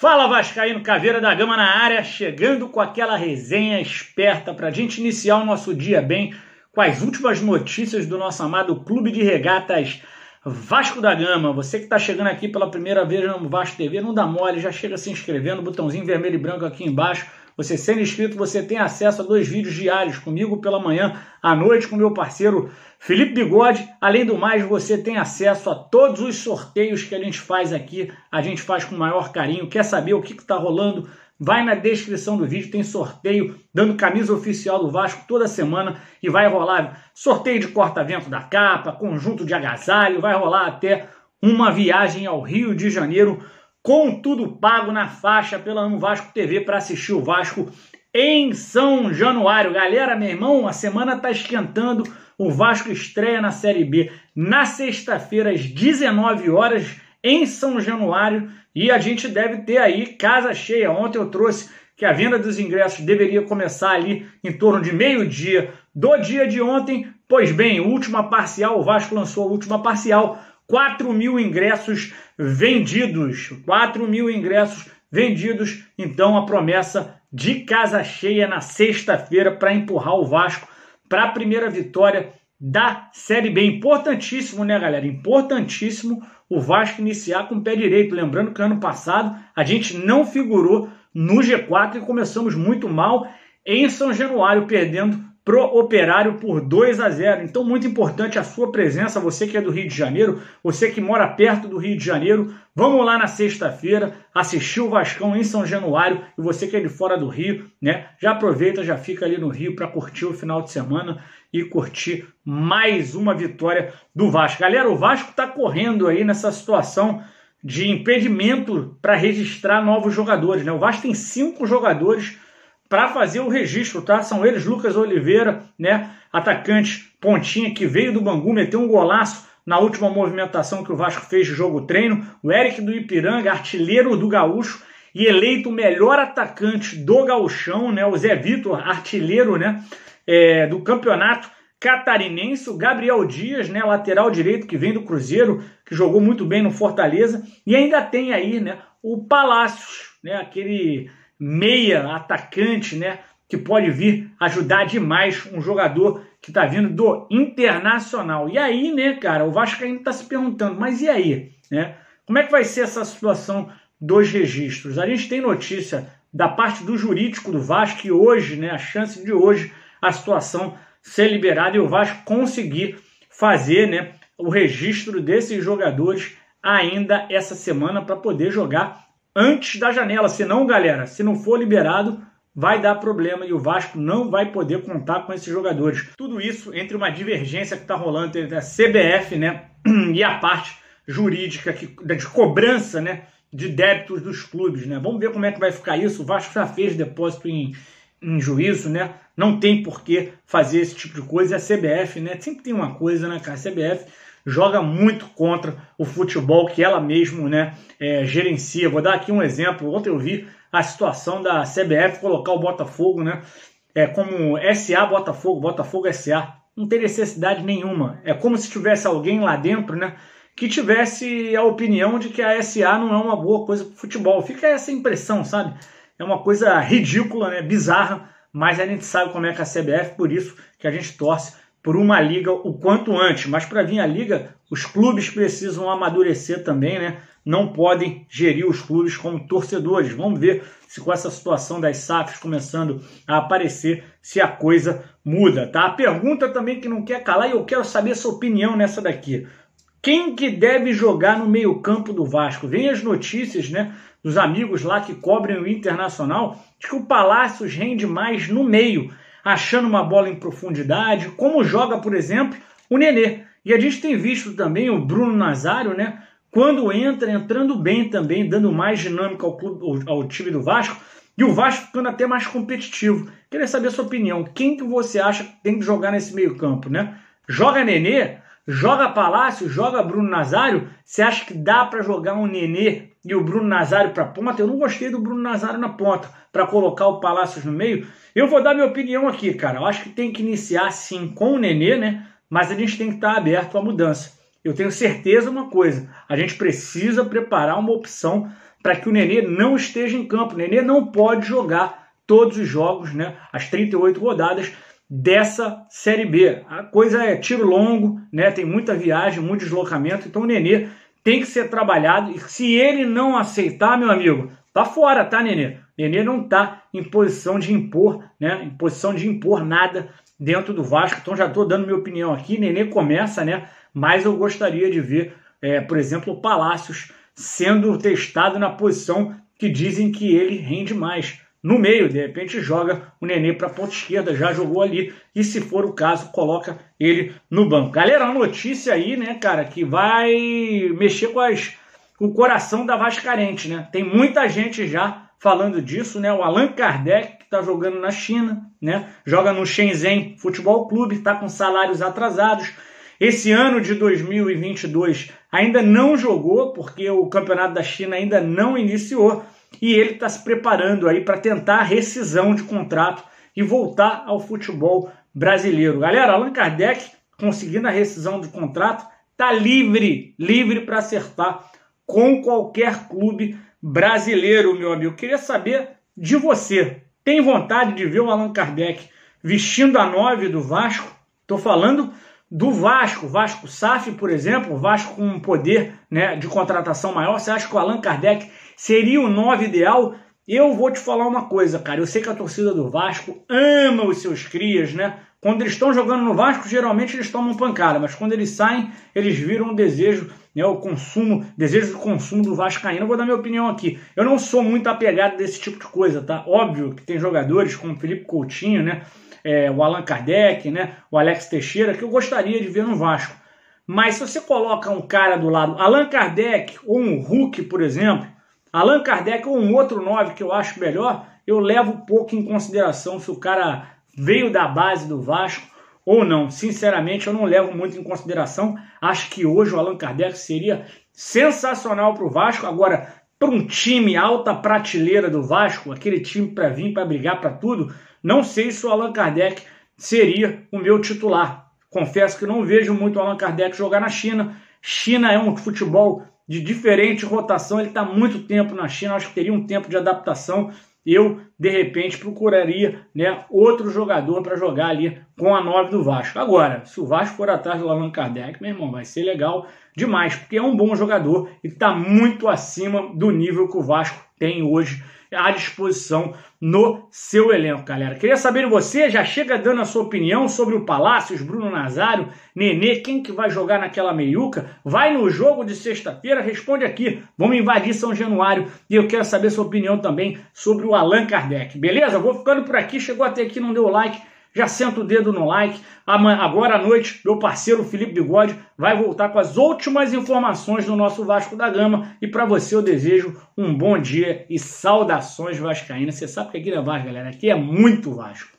Fala Vascaíno, Caveira da Gama na área, chegando com aquela resenha esperta para a gente iniciar o nosso dia bem com as últimas notícias do nosso amado Clube de Regatas Vasco da Gama. Você que está chegando aqui pela primeira vez no Vasco TV, não dá mole, já chega se inscrevendo, botãozinho vermelho e branco aqui embaixo. Você sendo inscrito, você tem acesso a 2 vídeos diários comigo pela manhã, à noite com meu parceiro Felipe Bigode. Além do mais, você tem acesso a todos os sorteios que a gente faz aqui. A gente faz com o maior carinho. Quer saber o que está rolando? Vai na descrição do vídeo, tem sorteio dando camisa oficial do Vasco toda semana e vai rolar sorteio de corta-vento da capa, conjunto de agasalho, vai rolar até uma viagem ao Rio de Janeiro com tudo pago na faixa pela Amo Vasco TV para assistir o Vasco em São Januário. Galera, meu irmão, a semana tá esquentando, o Vasco estreia na Série B na sexta-feira às 19 horas em São Januário e a gente deve ter aí casa cheia. Ontem eu trouxe que a venda dos ingressos deveria começar ali em torno de meio-dia do dia de ontem. Pois bem, última parcial, o Vasco lançou a última parcial, 4.000 ingressos vendidos, 4.000 ingressos vendidos, então a promessa de casa cheia na sexta-feira para empurrar o Vasco para a primeira vitória da Série B. Importantíssimo, né, galera? Importantíssimo o Vasco iniciar com o pé direito. Lembrando que ano passado a gente não figurou no G4 e começamos muito mal em São Januário, perdendo pro Operário por 2-0. Então, muito importante a sua presença, você que é do Rio de Janeiro, você que mora perto do Rio de Janeiro, vamos lá na sexta-feira assistir o Vascão em São Januário, e você que é de fora do Rio, né, já aproveita, já fica ali no Rio para curtir o final de semana e curtir mais uma vitória do Vasco. Galera, o Vasco está correndo aí nessa situação de impedimento para registrar novos jogadores, né? O Vasco tem 5 jogadores para fazer o registro, tá? São eles, Lucas Oliveira, né? Atacante pontinha que veio do Bangu, meteu um golaço na última movimentação que o Vasco fez de jogo-treino. O Eric do Ipiranga, artilheiro do Gaúcho e eleito o melhor atacante do Gauchão, né? O Zé Vitor, artilheiro, né? Do campeonato catarinense. O Gabriel Dias, né? Lateral direito que vem do Cruzeiro, que jogou muito bem no Fortaleza. E ainda tem aí, né? O Palácios, né? Aquele meia atacante, né, que pode vir ajudar demais um jogador que tá vindo do Internacional. E aí, né, cara, o Vasco ainda tá se perguntando, mas e aí, né? Como é que vai ser essa situação dos registros? A gente tem notícia da parte do jurídico do Vasco que hoje, né, a chance de hoje a situação ser liberada e o Vasco conseguir fazer, né, o registro desses jogadores ainda essa semana para poder jogar antes da janela. Senão, galera, se não for liberado, vai dar problema e o Vasco não vai poder contar com esses jogadores. Tudo isso entre uma divergência que está rolando entre a CBF, né, e a parte jurídica de cobrança, né, de débitos dos clubes, né? Vamos ver como é que vai ficar isso. O Vasco já fez depósito em juízo, né? Não tem por que fazer esse tipo de coisa. E a CBF, né, sempre tem uma coisa, né, cara? A CBF joga muito contra o futebol que ela mesmo, né, gerencia. Vou dar aqui um exemplo. Ontem eu vi a situação da CBF colocar o Botafogo, né, como SA Botafogo, Botafogo SA. Não tem necessidade nenhuma. É como se tivesse alguém lá dentro, né, que tivesse a opinião de que a SA não é uma boa coisa para o futebol. Fica essa impressão, sabe? É uma coisa ridícula, né, bizarra, mas a gente sabe como é que a CBF, por isso que a gente torce por uma liga o quanto antes. Mas para vir a liga, os clubes precisam amadurecer também, né? Não podem gerir os clubes como torcedores. Vamos ver se com essa situação das SAFs começando a aparecer, se a coisa muda, tá? A pergunta também que não quer calar, e eu quero saber a sua opinião nessa daqui. Quem que deve jogar no meio-campo do Vasco? Vem as notícias, né, dos amigos lá que cobrem o Internacional, de que o Palácios rende mais no meio, achando uma bola em profundidade, como joga, por exemplo, o Nenê. E a gente tem visto também o Bruno Nazário, né, quando entrando bem também, dando mais dinâmica ao time do Vasco, e o Vasco ficando até mais competitivo. Queria saber a sua opinião. Quem que você acha que tem que jogar nesse meio campo, né? Joga Nenê? Joga Palácio? Joga Bruno Nazário? Você acha que dá para jogar um Nenê e o Bruno Nazário para ponta? Eu não gostei do Bruno Nazário na ponta, para colocar o Palácios no meio. Eu vou dar minha opinião aqui, cara. Eu acho que tem que iniciar sim com o Nenê, né? Mas a gente tem que estar aberto à mudança. eu tenho certeza uma coisa, a gente precisa preparar uma opção para que o Nenê não esteja em campo. O Nenê não pode jogar todos os jogos, né, as 38 rodadas dessa Série B. A coisa é tiro longo, né, tem muita viagem, muito deslocamento, então o Nenê tem que ser trabalhado, e se ele não aceitar, meu amigo, tá fora, tá, Nenê? Nenê não tá em posição de impor, né, em posição de impor nada dentro do Vasco, então já tô dando minha opinião aqui. Nenê começa, né, mas eu gostaria de ver, por exemplo, o Palácios sendo testado na posição que dizem que ele rende mais. No meio, de repente joga o Nenê para a ponta esquerda, já jogou ali, e se for o caso, coloca ele no banco. Galera, uma notícia aí, né, cara, que vai mexer com o coração da Vascarense, né? Tem muita gente já falando disso, né? O Allan Kardec, que está jogando na China, né? Joga no Shenzhen Futebol Clube, está com salários atrasados. Esse ano de 2022 ainda não jogou, porque o campeonato da China ainda não iniciou, e ele está se preparando aí para tentar a rescisão de contrato e voltar ao futebol brasileiro. Galera, Allan Kardec, conseguindo a rescisão de contrato, está livre para acertar com qualquer clube brasileiro, meu amigo. Eu queria saber de você. Tem vontade de ver o Allan Kardec vestindo a 9 do Vasco? Estou falando do Vasco, Vasco SAF, por exemplo, Vasco com um poder, né, de contratação maior. Você acha que o Allan Kardec seria o 9 ideal? Eu vou te falar uma coisa, cara. Eu sei que a torcida do Vasco ama os seus crias, né? Quando eles estão jogando no Vasco, geralmente eles tomam pancada, mas quando eles saem, eles viram um desejo, né, desejo de consumo do vascaíno. Eu vou dar minha opinião aqui. Eu não sou muito apegado desse tipo de coisa, tá? Óbvio que tem jogadores como Felipe Coutinho, né? O Allan Kardec, né, o Alex Teixeira, que eu gostaria de ver no Vasco. Mas se você coloca um cara do lado, Allan Kardec ou um Hulk, por exemplo, Allan Kardec ou um outro 9 que eu acho melhor, eu levo pouco em consideração se o cara veio da base do Vasco ou não. Sinceramente, eu não levo muito em consideração. Acho que hoje o Allan Kardec seria sensacional para o Vasco. Agora, para um time alta prateleira do Vasco, aquele time para vir para brigar para tudo, não sei se o Allan Kardec seria o meu titular. Confesso que não vejo muito o Allan Kardec jogar na China. China é um futebol de diferente rotação, ele está muito tempo na China, acho que teria um tempo de adaptação. Eu, de repente, procuraria, né, outro jogador para jogar ali com a 9 do Vasco. Agora, se o Vasco for atrás do Allan Kardec, meu irmão, vai ser legal demais, porque é um bom jogador e está muito acima do nível que o Vasco tem hoje à disposição no seu elenco, galera. Queria saber de você, já chega dando a sua opinião sobre o Palácios, Bruno Nazário, Nenê, quem que vai jogar naquela meiuca? Vai no jogo de sexta-feira? Responde aqui. Vamos invadir São Januário e eu quero saber sua opinião também sobre o Allan Kardec. Beleza? Vou ficando por aqui. Chegou até aqui, não deu like? Já senta o dedo no like. Agora à noite, meu parceiro Felipe Bigode vai voltar com as últimas informações do nosso Vasco da Gama. E para você eu desejo um bom dia e saudações vascaínas. Você sabe que aqui não é Vasco, galera. Aqui é muito Vasco.